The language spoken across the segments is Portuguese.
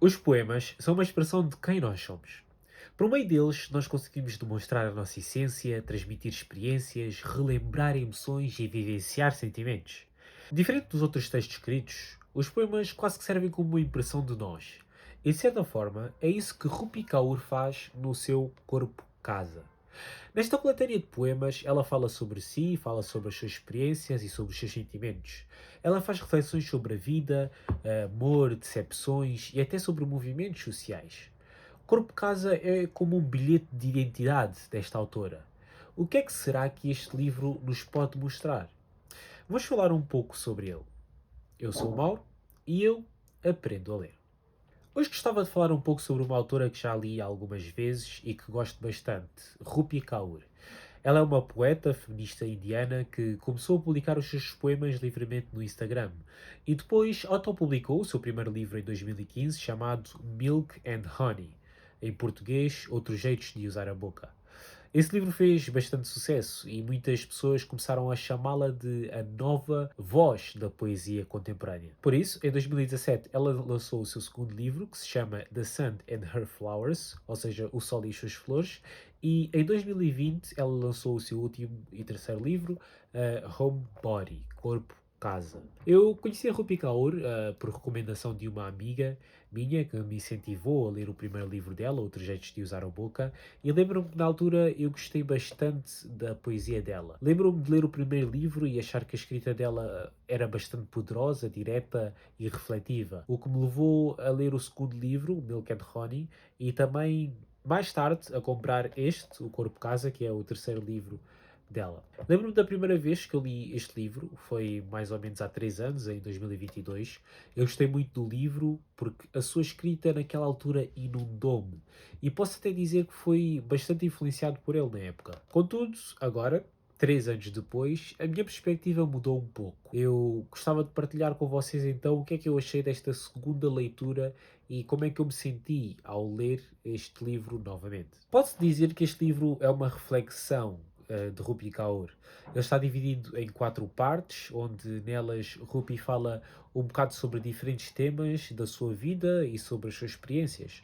Os poemas são uma expressão de quem nós somos. Por meio deles, nós conseguimos demonstrar a nossa essência, transmitir experiências, relembrar emoções e vivenciar sentimentos. Diferente dos outros textos escritos, os poemas quase que servem como uma impressão de nós. E de certa forma, é isso que Rupi Kaur faz no seu Corpo Casa. Nesta coletânea de poemas, ela fala sobre si, fala sobre as suas experiências e sobre os seus sentimentos. Ela faz reflexões sobre a vida, amor, decepções e até sobre movimentos sociais. Corpo Casa é como um bilhete de identidade desta autora. O que é que será que este livro nos pode mostrar? Vamos falar um pouco sobre ele. Eu sou o Mauro e eu aprendo a ler. Hoje gostava de falar um pouco sobre uma autora que já li algumas vezes e que gosto bastante, Rupi Kaur. Ela é uma poeta feminista indiana que começou a publicar os seus poemas livremente no Instagram e depois autopublicou o seu primeiro livro em 2015 chamado Milk and Honey, em português, Outros Jeitos de Usar a Boca. Esse livro fez bastante sucesso e muitas pessoas começaram a chamá-la de a nova voz da poesia contemporânea. Por isso, em 2017, ela lançou o seu segundo livro, que se chama The Sun and Her Flowers, ou seja, O Sol e as Suas Flores, e em 2020 ela lançou o seu último e terceiro livro, Homebody, Corpo Casa. Eu conheci a Rupi Kaur por recomendação de uma amiga minha que me incentivou a ler o primeiro livro dela, Outros Jeitos de Usar a Boca, e lembro-me que na altura eu gostei bastante da poesia dela. Lembro-me de ler o primeiro livro e achar que a escrita dela era bastante poderosa, direta e refletiva, o que me levou a ler o segundo livro, Milk and Honey, e também mais tarde a comprar este, O Corpo Casa, que é o terceiro livro dela. Lembro-me da primeira vez que eu li este livro, foi mais ou menos há 3 anos, em 2022. Eu gostei muito do livro porque a sua escrita naquela altura inundou-me e posso até dizer que foi bastante influenciado por ele na época. Contudo, agora, 3 anos depois, a minha perspectiva mudou um pouco. Eu gostava de partilhar com vocês então o que é que eu achei desta segunda leitura e como é que eu me senti ao ler este livro novamente. Pode-se dizer que este livro é uma reflexão de Rupi Kaur. Ele está dividido em 4 partes, onde nelas Rupi fala um bocado sobre diferentes temas da sua vida e sobre as suas experiências.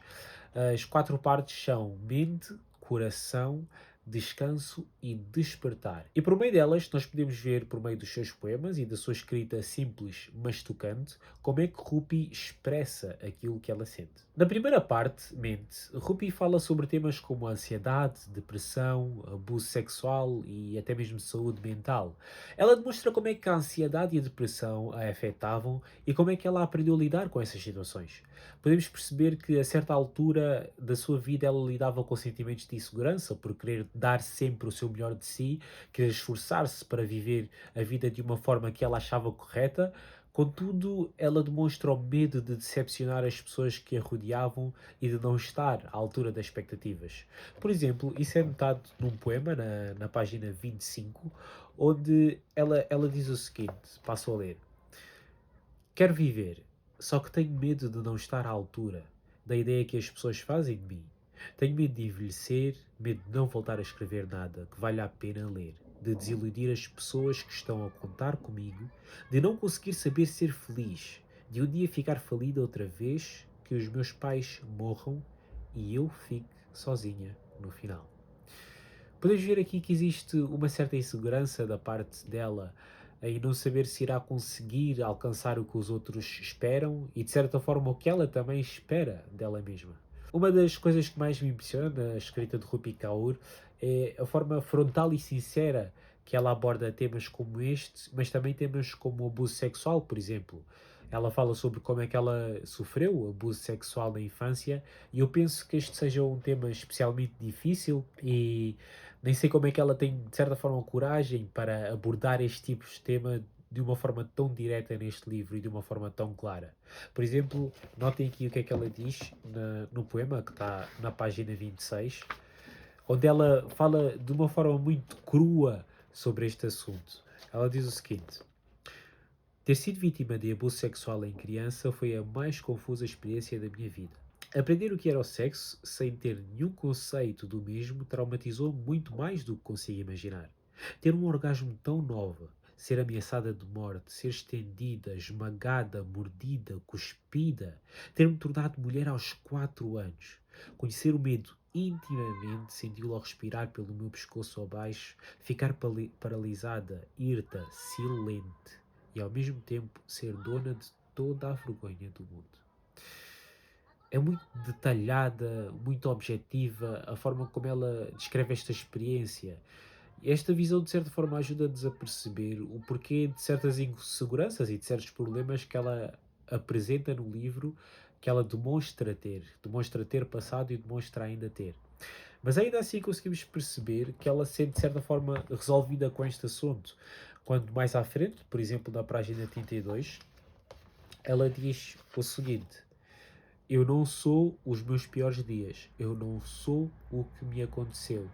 As 4 partes são mente, coração, descanso e despertar. E por meio delas, nós podemos ver, por meio dos seus poemas e da sua escrita simples, mas tocante, como é que Rupi expressa aquilo que ela sente. Na primeira parte, mente, Rupi fala sobre temas como ansiedade, depressão, abuso sexual e até mesmo saúde mental. Ela demonstra como é que a ansiedade e a depressão a afetavam e como é que ela aprendeu a lidar com essas situações. Podemos perceber que a certa altura da sua vida ela lidava com sentimentos de insegurança por querer dar sempre o seu melhor de si, querer esforçar-se para viver a vida de uma forma que ela achava correta. Contudo, ela demonstra o medo de decepcionar as pessoas que a rodeavam e de não estar à altura das expectativas. Por exemplo, isso é notado num poema, na página 25, onde ela diz o seguinte: passo a ler. Quero viver, só que tenho medo de não estar à altura da ideia que as pessoas fazem de mim. Tenho medo de envelhecer, medo de não voltar a escrever nada que valha a pena ler, de desiludir as pessoas que estão a contar comigo, de não conseguir saber ser feliz, de um dia ficar falida outra vez, que os meus pais morram e eu fique sozinha no final. Podemos ver aqui que existe uma certa insegurança da parte dela em não saber se irá conseguir alcançar o que os outros esperam e, de certa forma, o que ela também espera dela mesma. Uma das coisas que mais me impressiona na escrita de Rupi Kaur é a forma frontal e sincera que ela aborda temas como este, mas também temas como o abuso sexual, por exemplo. Ela fala sobre como é que ela sofreu abuso sexual na infância e eu penso que este seja um tema especialmente difícil e nem sei como é que ela tem, de certa forma, coragem para abordar este tipo de tema de uma forma tão direta neste livro e de uma forma tão clara. Por exemplo, notem aqui o que é que ela diz no poema, que está na página 26, onde ela fala de uma forma muito crua sobre este assunto. Ela diz o seguinte: ter sido vítima de abuso sexual em criança foi a mais confusa experiência da minha vida. Aprender o que era o sexo sem ter nenhum conceito do mesmo traumatizou muito mais do que consigo imaginar. Ter um orgasmo tão nova, ser ameaçada de morte, ser estendida, esmagada, mordida, cuspida, ter-me tornado mulher aos 4 anos, conhecer o medo intimamente, senti-lo ao respirar pelo meu pescoço abaixo, ficar paralisada, hirta, silente e ao mesmo tempo ser dona de toda a vergonha do mundo. É muito detalhada, muito objetiva a forma como ela descreve esta experiência. Esta visão, de certa forma, ajuda-nos a perceber o porquê de certas inseguranças e de certos problemas que ela apresenta no livro, que ela demonstra ter passado e demonstra ainda ter. Mas ainda assim conseguimos perceber que ela se sente, de certa forma, resolvida com este assunto. Quando mais à frente, por exemplo, na página 32, ela diz o seguinte: eu não sou os meus piores dias, eu não sou o que me aconteceu.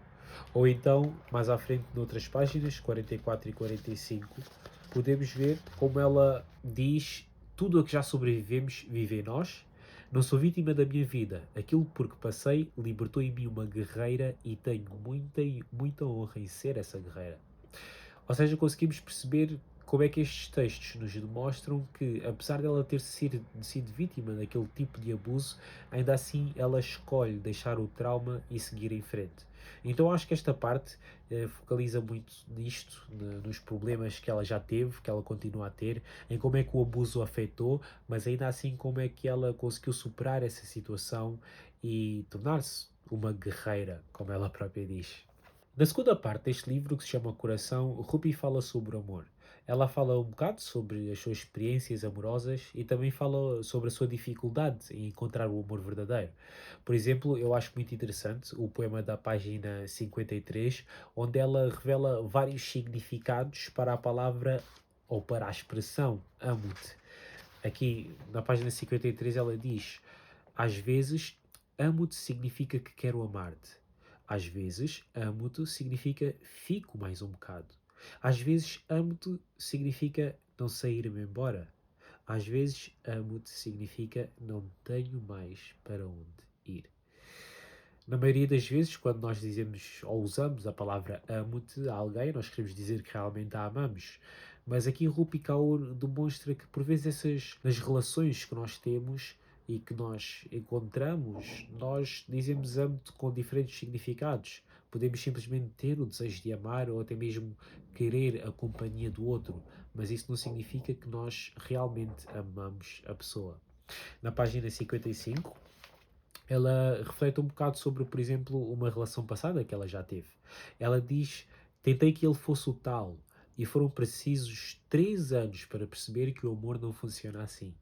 Ou então, mais à frente, noutras páginas, 44 e 45, podemos ver como ela diz: tudo a que já sobrevivemos vive em nós. Não sou vítima da minha vida. Aquilo por que passei libertou em mim uma guerreira e tenho muita honra em ser essa guerreira. Ou seja, conseguimos perceber como é que estes textos nos demonstram que, apesar dela ter sido vítima daquele tipo de abuso, ainda assim ela escolhe deixar o trauma e seguir em frente. Então acho que esta parte focaliza muito nisto, nos problemas que ela já teve, que ela continua a ter, em como é que o abuso a afetou, mas ainda assim como é que ela conseguiu superar essa situação e tornar-se uma guerreira, como ela própria diz. Na segunda parte deste livro, que se chama Coração, Rupi fala sobre o amor. Ela fala um bocado sobre as suas experiências amorosas e também fala sobre a sua dificuldade em encontrar o amor verdadeiro. Por exemplo, eu acho muito interessante o poema da página 53, onde ela revela vários significados para a palavra ou para a expressão amo-te. Aqui na página 53 ela diz: às vezes, amo-te significa que quero amar-te. Às vezes, amo-te significa fico mais um bocado. Às vezes, amo-te significa não sair-me embora. Às vezes, amo-te significa não tenho mais para onde ir. Na maioria das vezes, quando nós dizemos ou usamos a palavra amo-te a alguém, nós queremos dizer que realmente a amamos. Mas aqui Rupi Kaur demonstra que por vezes nas relações que nós temos e que nós encontramos, nós dizemos amo-te com diferentes significados. Podemos simplesmente ter o desejo de amar ou até mesmo querer a companhia do outro, mas isso não significa que nós realmente amamos a pessoa. Na página 55, ela reflete um bocado sobre, por exemplo, uma relação passada que ela já teve. Ela diz: tentei que ele fosse o tal, e foram precisos 3 anos para perceber que o amor não funciona assim.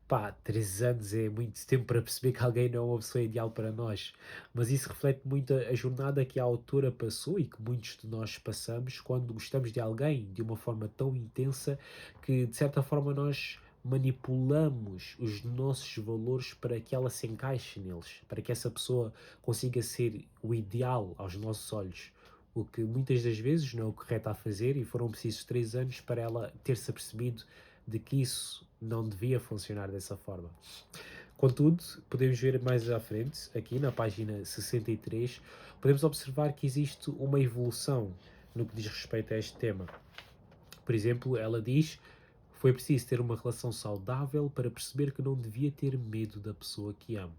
Pá, 3 anos é muito tempo para perceber que alguém não é uma pessoa ideal para nós, mas isso reflete muito a jornada que a autora passou e que muitos de nós passamos quando gostamos de alguém de uma forma tão intensa que, de certa forma, nós manipulamos os nossos valores para que ela se encaixe neles, para que essa pessoa consiga ser o ideal aos nossos olhos. O que muitas das vezes não é o correto a fazer, e foram precisos 3 anos para ela ter-se apercebido de que isso não devia funcionar dessa forma. Contudo, podemos ver mais à frente, aqui na página 63, podemos observar que existe uma evolução no que diz respeito a este tema. Por exemplo, ela diz: foi preciso ter uma relação saudável para perceber que não devia ter medo da pessoa que amo.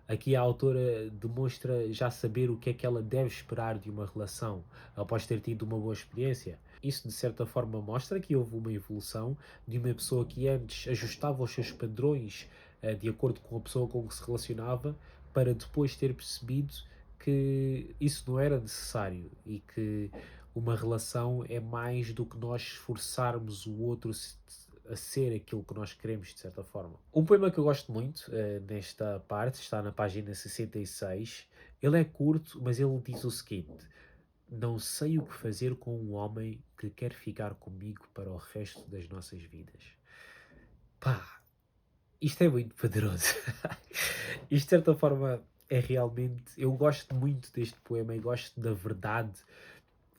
Aqui a autora demonstra já saber o que é que ela deve esperar de uma relação após ter tido uma boa experiência. Isso, de certa forma, mostra que houve uma evolução de uma pessoa que antes ajustava os seus padrões de acordo com a pessoa com que se relacionava, para depois ter percebido que isso não era necessário e que uma relação é mais do que nós esforçarmos o outro a ser aquilo que nós queremos, de certa forma. Um poema que eu gosto muito nesta parte está na página 66. Ele é curto, mas ele diz o seguinte: não sei o que fazer com um homem que quer ficar comigo para o resto das nossas vidas. Pá, isto é muito poderoso. Isto, de certa forma, é realmente. Eu gosto muito deste poema e gosto da verdade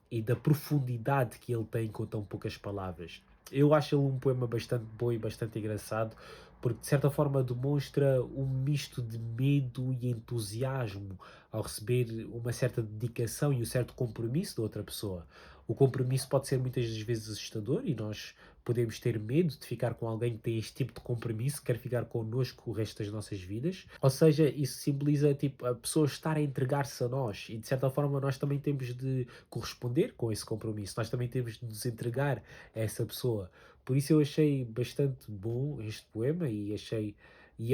e da profundidade que ele tem com tão poucas palavras. Eu acho ele um poema bastante bom e bastante engraçado, porque de certa forma demonstra um misto de medo e entusiasmo ao receber uma certa dedicação e um certo compromisso da outra pessoa. O compromisso pode ser muitas das vezes assustador e nós podemos ter medo de ficar com alguém que tem este tipo de compromisso, que quer ficar connosco o resto das nossas vidas. Ou seja, isso simboliza tipo a pessoa estar a entregar-se a nós e de certa forma nós também temos de corresponder com esse compromisso. Nós também temos de nos entregar a essa pessoa. Por isso eu achei bastante bom este poema e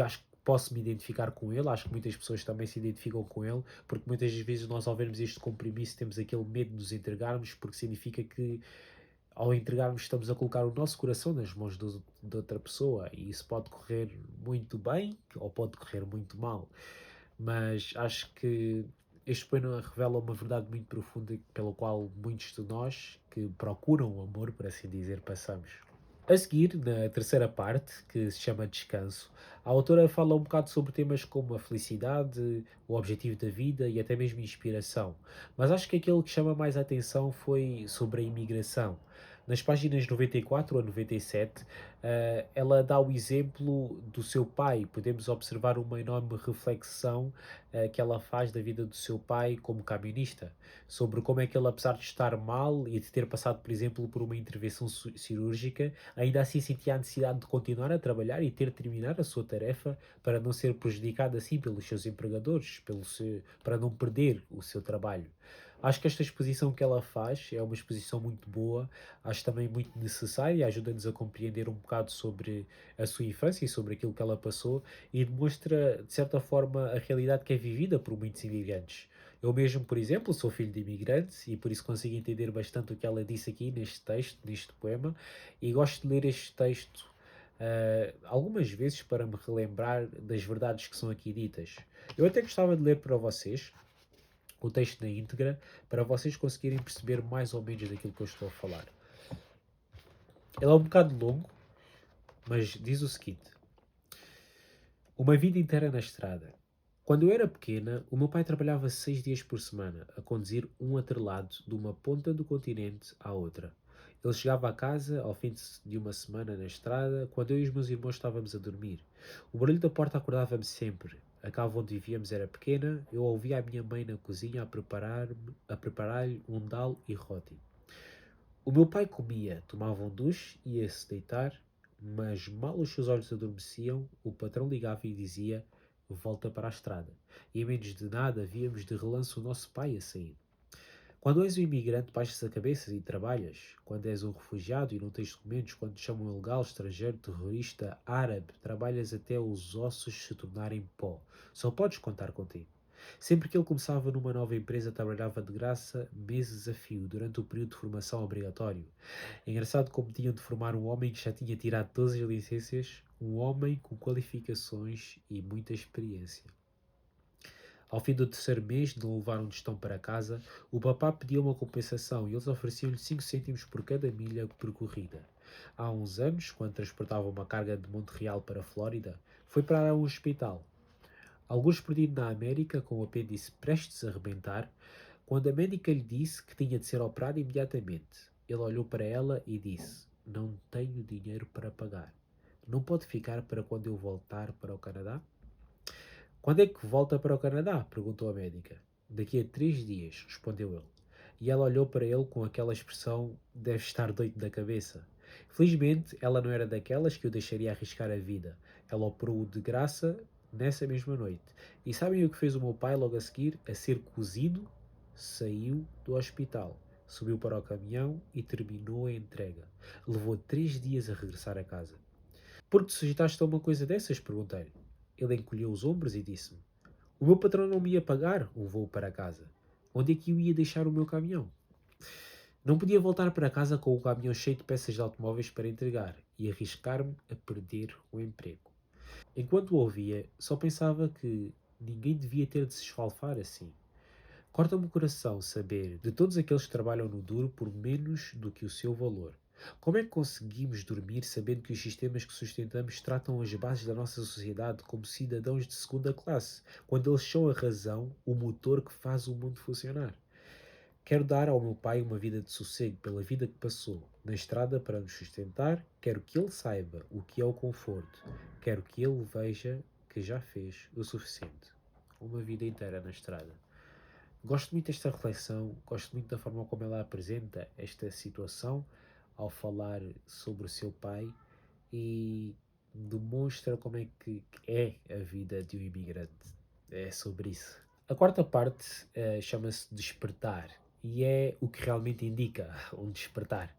acho que posso me identificar com ele, acho que muitas pessoas também se identificam com ele, porque muitas das vezes nós ao vermos este compromisso temos aquele medo de nos entregarmos, porque significa que ao entregarmos estamos a colocar o nosso coração nas mãos de outra pessoa e isso pode correr muito bem ou pode correr muito mal. Mas acho que este poema revela uma verdade muito profunda pela qual muitos de nós que procuram o amor, por assim dizer, passamos. A seguir, na terceira parte, que se chama Descanso, a autora fala um bocado sobre temas como a felicidade, o objetivo da vida e até mesmo inspiração. Mas acho que aquilo que chama mais a atenção foi sobre a imigração. Nas páginas 94 a 97, ela dá o exemplo do seu pai. Podemos observar uma enorme reflexão que ela faz da vida do seu pai como camionista, sobre como é que ele, apesar de estar mal e de ter passado, por exemplo, por uma intervenção cirúrgica, ainda assim sentia a necessidade de continuar a trabalhar e ter de terminar a sua tarefa para não ser prejudicado assim pelos seus empregadores, para não perder o seu trabalho. Acho que esta exposição que ela faz é uma exposição muito boa, acho também muito necessária, ajuda-nos a compreender um bocado sobre a sua infância e sobre aquilo que ela passou e demonstra, de certa forma, a realidade que é vivida por muitos imigrantes. Eu mesmo, por exemplo, sou filho de imigrantes e por isso consigo entender bastante o que ela disse aqui neste texto, neste poema, e gosto de ler este texto algumas vezes para me relembrar das verdades que são aqui ditas. Eu até gostava de ler para vocês o texto na íntegra, para vocês conseguirem perceber mais ou menos daquilo que eu estou a falar. Ele é um bocado longo, mas diz o seguinte: uma vida inteira na estrada. Quando eu era pequena, o meu pai trabalhava 6 dias por semana, a conduzir um atrelado de uma ponta do continente à outra. Ele chegava a casa ao fim de uma semana na estrada, quando eu e os meus irmãos estávamos a dormir. O barulho da porta acordava-me sempre. A cava onde vivíamos era pequena, eu ouvia a minha mãe na cozinha a preparar-lhe um dal e roti. O meu pai comia, tomava um duche e ia-se deitar, mas mal os seus olhos adormeciam, o patrão ligava e dizia: volta para a estrada. E em menos de nada víamos de relance o nosso pai a sair. Quando és um imigrante, baixas a cabeça e trabalhas. Quando és um refugiado e não tens documentos, quando te chamam ilegal, estrangeiro, terrorista, árabe, trabalhas até os ossos se tornarem pó. Só podes contar contigo. Sempre que ele começava numa nova empresa, trabalhava de graça meses a fio, durante o período de formação obrigatório. É engraçado como tinham de formar um homem que já tinha tirado todas as licenças, um homem com qualificações e muita experiência. Ao fim do terceiro mês de não levar um tostão para casa, o papá pedia uma compensação e eles ofereciam-lhe 5 cêntimos por cada milha percorrida. Há uns anos, quando transportava uma carga de Montreal para a Flórida, foi parar a um hospital. Alguns perdido na América, com o apêndice prestes a rebentar, quando a médica lhe disse que tinha de ser operado imediatamente. Ele olhou para ela e disse: não tenho dinheiro para pagar. Não pode ficar para quando eu voltar para o Canadá? Quando é que volta para o Canadá? Perguntou a médica. Daqui a 3 dias, respondeu ele. E ela olhou para ele com aquela expressão: deve estar doido da cabeça. Felizmente, ela não era daquelas que o deixaria arriscar a vida. Ela operou-o de graça nessa mesma noite. E sabem o que fez o meu pai logo a seguir? A ser cozido, saiu do hospital, subiu para o caminhão e terminou a entrega. Levou 3 dias a regressar a casa. Por que te sujeitaste a uma coisa dessas? Perguntei. Ele encolheu os ombros e disse-me: o meu patrão não me ia pagar um voo para casa. Onde é que eu ia deixar o meu caminhão? Não podia voltar para casa com o caminhão cheio de peças de automóveis para entregar e arriscar-me a perder o emprego. Enquanto o ouvia, só pensava que ninguém devia ter de se esfalfar assim. Corta-me o coração saber de todos aqueles que trabalham no duro por menos do que o seu valor. Como é que conseguimos dormir sabendo que os sistemas que sustentamos tratam as bases da nossa sociedade como cidadãos de segunda classe, quando eles são a razão, o motor que faz o mundo funcionar? Quero dar ao meu pai uma vida de sossego pela vida que passou, na estrada para nos sustentar, quero que ele saiba o que é o conforto, quero que ele veja que já fez o suficiente. Uma vida inteira na estrada. Gosto muito desta reflexão, gosto muito da forma como ela apresenta esta situação ao falar sobre o seu pai e demonstra como é que é a vida de um imigrante. É sobre isso. A quarta parte chama-se despertar e é o que realmente indica um despertar.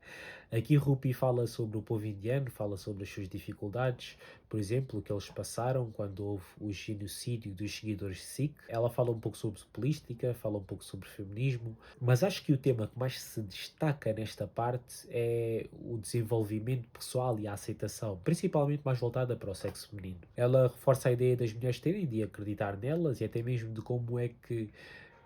Aqui Rupi fala sobre o povo indiano, fala sobre as suas dificuldades, por exemplo, o que eles passaram quando houve o genocídio dos seguidores de Sikh. Ela fala um pouco sobre política, fala um pouco sobre feminismo, mas acho que o tema que mais se destaca nesta parte é o desenvolvimento pessoal e a aceitação, principalmente mais voltada para o sexo feminino. Ela reforça a ideia das mulheres terem de acreditar nelas e até mesmo de como é que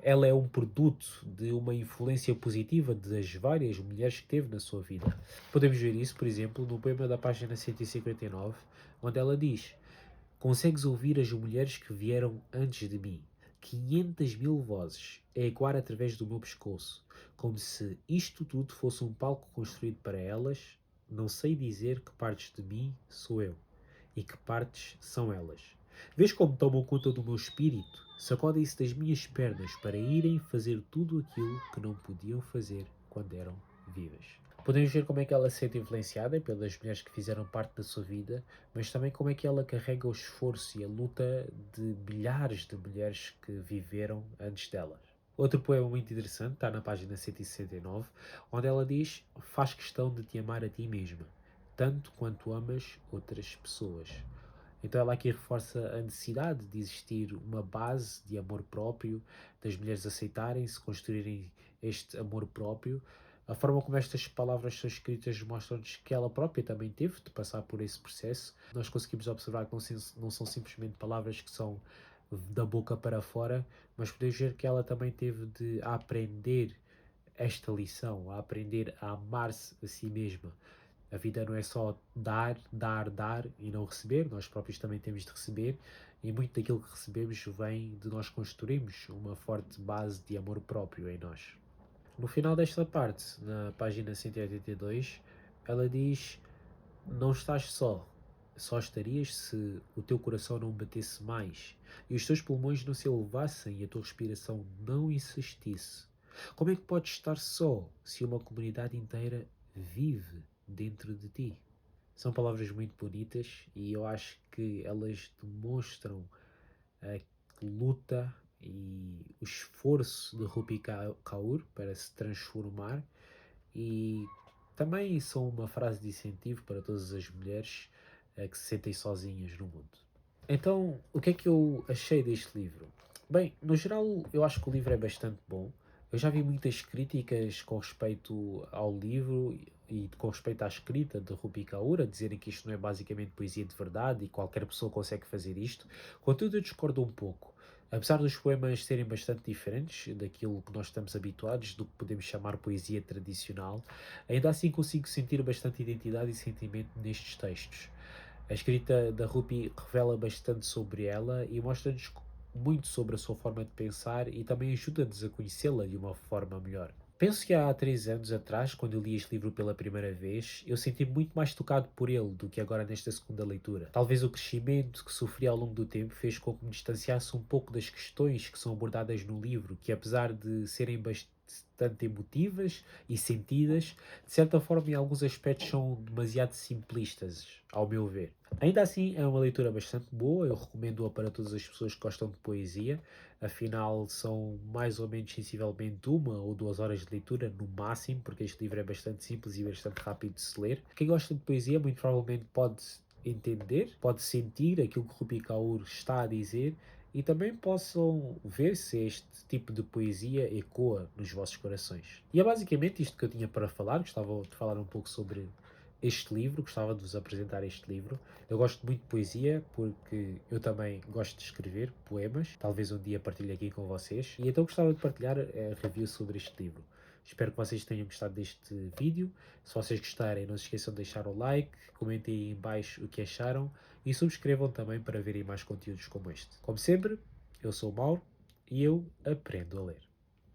ela é um produto de uma influência positiva das várias mulheres que teve na sua vida. Podemos ver isso, por exemplo, no poema da página 159, onde ela diz: consegues ouvir as mulheres que vieram antes de mim, 500 mil vozes, a ecoar através do meu pescoço, como se isto tudo fosse um palco construído para elas. Não sei dizer que partes de mim sou eu e que partes são elas. Vês como tomam conta do meu espírito? Sacodem-se das minhas pernas para irem fazer tudo aquilo que não podiam fazer quando eram vivas. Podemos ver como é que ela se sente influenciada pelas mulheres que fizeram parte da sua vida, mas também como é que ela carrega o esforço e a luta de milhares de mulheres que viveram antes delas. Outro poema muito interessante está na página 169, onde ela diz: faz questão de te amar a ti mesma, tanto quanto amas outras pessoas. Então ela aqui reforça a necessidade de existir uma base de amor próprio, das mulheres aceitarem-se, construírem este amor próprio. A forma como estas palavras são escritas mostra-nos que ela própria também teve de passar por esse processo. Nós conseguimos observar que não são simplesmente palavras que são da boca para fora, mas podemos ver que ela também teve de aprender esta lição, a aprender a amar-se a si mesma. A vida não é só dar, dar, dar e não receber, nós próprios também temos de receber, e muito daquilo que recebemos vem de nós construirmos uma forte base de amor próprio em nós. No final desta parte, na página 182, ela diz: não estás só estarias se o teu coração não batesse mais e os teus pulmões não se elevassem e a tua respiração não insistisse. Como é que podes estar só se uma comunidade inteira vive dentro de ti? São palavras muito bonitas e eu acho que elas demonstram a luta e o esforço de Rupi Kaur para se transformar e também são uma frase de incentivo para todas as mulheres que se sentem sozinhas no mundo. Então, o que é que eu achei deste livro? Bem, no geral, eu acho que o livro é bastante bom. Eu já vi muitas críticas com respeito ao livro e com respeito à escrita de Rupi Kaur, a dizerem que isto não é basicamente poesia de verdade e qualquer pessoa consegue fazer isto. Contudo, eu discordo um pouco. Apesar dos poemas serem bastante diferentes daquilo que nós estamos habituados, do que podemos chamar poesia tradicional, ainda assim consigo sentir bastante identidade e sentimento nestes textos. A escrita da Rupi revela bastante sobre ela e mostra-nos muito sobre a sua forma de pensar e também ajuda-nos a conhecê-la de uma forma melhor. Penso que há 3 anos atrás, quando eu li este livro pela primeira vez, eu senti muito mais tocado por ele do que agora nesta segunda leitura. Talvez o crescimento que sofri ao longo do tempo fez com que me distanciasse um pouco das questões que são abordadas no livro, que apesar de serem bastante emotivas e sentidas, de certa forma em alguns aspectos são demasiado simplistas, ao meu ver. Ainda assim, é uma leitura bastante boa, eu recomendo-a para todas as pessoas que gostam de poesia, afinal são mais ou menos sensivelmente 1 ou 2 horas de leitura, no máximo, porque este livro é bastante simples e bastante rápido de se ler. Quem gosta de poesia muito provavelmente pode entender, pode sentir aquilo que Rupi Kaur está a dizer e também possam ver se este tipo de poesia ecoa nos vossos corações. E é basicamente isto que eu tinha para falar, gostava de falar um pouco sobre este livro, gostava de vos apresentar este livro. Eu gosto muito de poesia porque eu também gosto de escrever poemas, talvez um dia partilhe aqui com vocês, e então gostava de partilhar a review sobre este livro. Espero que vocês tenham gostado deste vídeo. Se vocês gostarem, não se esqueçam de deixar o like, comentem aí em baixo o que acharam e subscrevam também para verem mais conteúdos como este. Como sempre, eu sou o Mauro e eu aprendo a ler.